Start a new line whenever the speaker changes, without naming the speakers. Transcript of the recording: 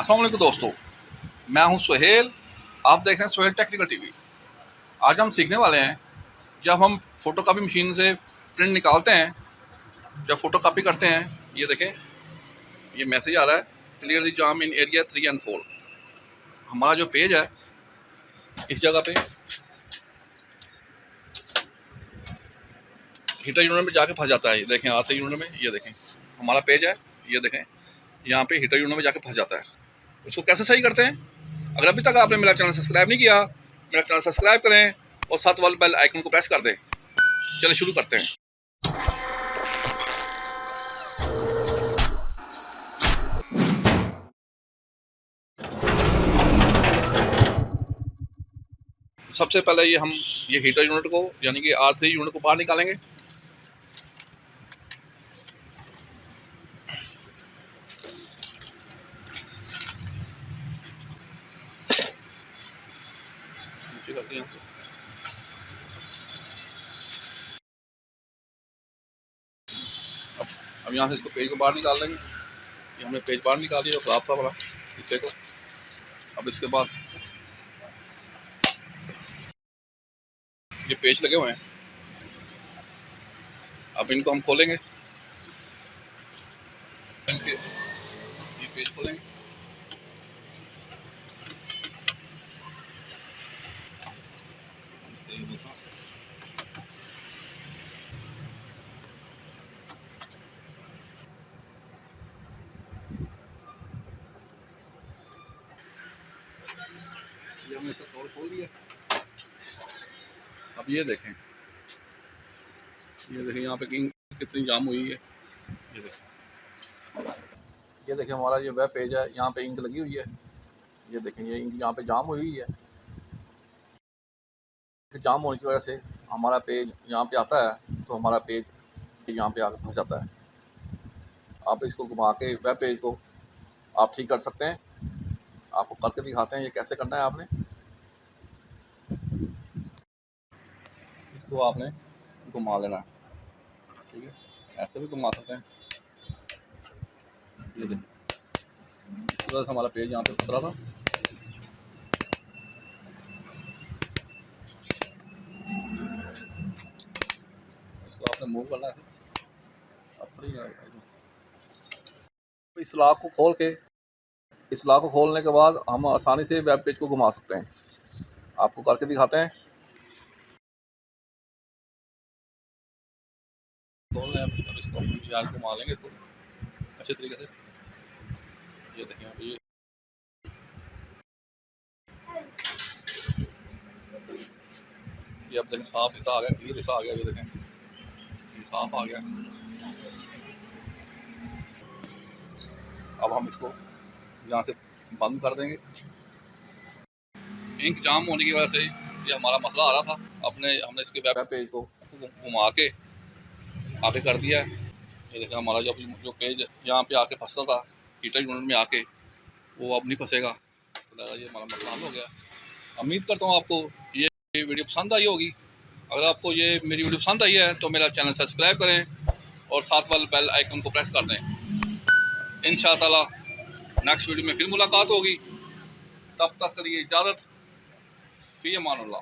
अस्सलाम वालेकुम दोस्तों, मैं हूं सुहेल। आप देख रहे हैं सुहेल टेक्निकल टीवी। आज हम सीखने वाले हैं, जब हम फ़ोटोकॉपी मशीन से प्रिंट निकालते हैं, जब फ़ोटोकॉपी करते हैं, ये देखें, ये मैसेज आ रहा है, clear the jam in area 3 and 4। हमारा जो पेज है, इस जगह पे हीटर यूनिट में जाके फंस जाता है। ये देखें, आरसी यूनिट में, ये देखें हमारा पेज है, ये देखें यहाँ पे हीटर यूनिट में जाके फंस जाता है। इसको कैसे सही करते हैं? अगर अभी तक आपने मेरा चैनल सब्सक्राइब नहीं किया, मेरा चैनल सब्सक्राइब करें और साथ वाले बेल आइकन को प्रेस कर दें। चलिए शुरू करते हैं। सबसे पहले ये हीटर यूनिट को, यानी कि R3 यूनिट को बाहर निकालेंगे। अब यहाँ से इसको पेज को बाहर निकाल देंगे। ये हमने पेज बाहर निकाल दिया, खराब था बड़ा हिस्से को। अब इसके बाद ये पेज लगे हुए हैं, अब इनको हम खोलेंगे। ये पेज खोलेंगे, ये हमने इसका खोल दिया। अब ये देखें यहाँ पे इंक कितनी जाम हुई है। ये देखें हमारा ये वेब पेज है, यहाँ पे इंक लगी हुई है। ये देखें, ये इंक यहाँ पे जाम हुई है। जाम होने की वजह से हमारा पेज यहाँ पे आता है, तो हमारा पेज यहाँ पे आकर फंस जाता है। आप इसको घुमा के वेब पेज को आप ठीक कर सकते हैं। आपको करके दिखाते हैं ये कैसे करना है। आपने इसको आपने घुमा लेना है, ठीक है, ऐसे भी घुमा सकते हैं। ये देखिए, इस तरह से हमारा पेज यहाँ पे उतरा था। इसको आपने मूव करना है। इस लॉक को खोल के, इस लॉक को खोलने के बाद हम आसानी से वेब पेज को घुमा सकते हैं। आपको करके दिखाते हैं। खोल लें, अब इसको यार घुमा लेंगे इसको अच्छे तरीके से। ये देखें, अब ये अब देखें साफ हिस्सा आ गया, क्लियर हिस्सा आ गया। ये देखें, ये साफ आ गया। अब हम इसको यहाँ से बंद कर देंगे। इंक जाम होने की वजह से ये हमारा मसला आ रहा था। हमने इसके वेब पेज को घुमा के आगे कर दिया है। ये देखा, हमारा जो पेज यहाँ पे आके फंसता था हीटर यूनिट में आके, वो अब नहीं फंसेगा। तो ये हमारा मसला हल हो गया। उम्मीद करता हूँ आपको ये वीडियो पसंद आई होगी। अगर आपको ये मेरी वीडियो पसंद आई है तो मेरा चैनल सब्सक्राइब करें और साथ वाले बेल आइकन को प्रेस कर दें। इंशाअल्लाह नेक्स्ट वीडियो में फिर मुलाकात होगी। तब तक के लिए इजाज़त। फ़ी अमानुल्लाह।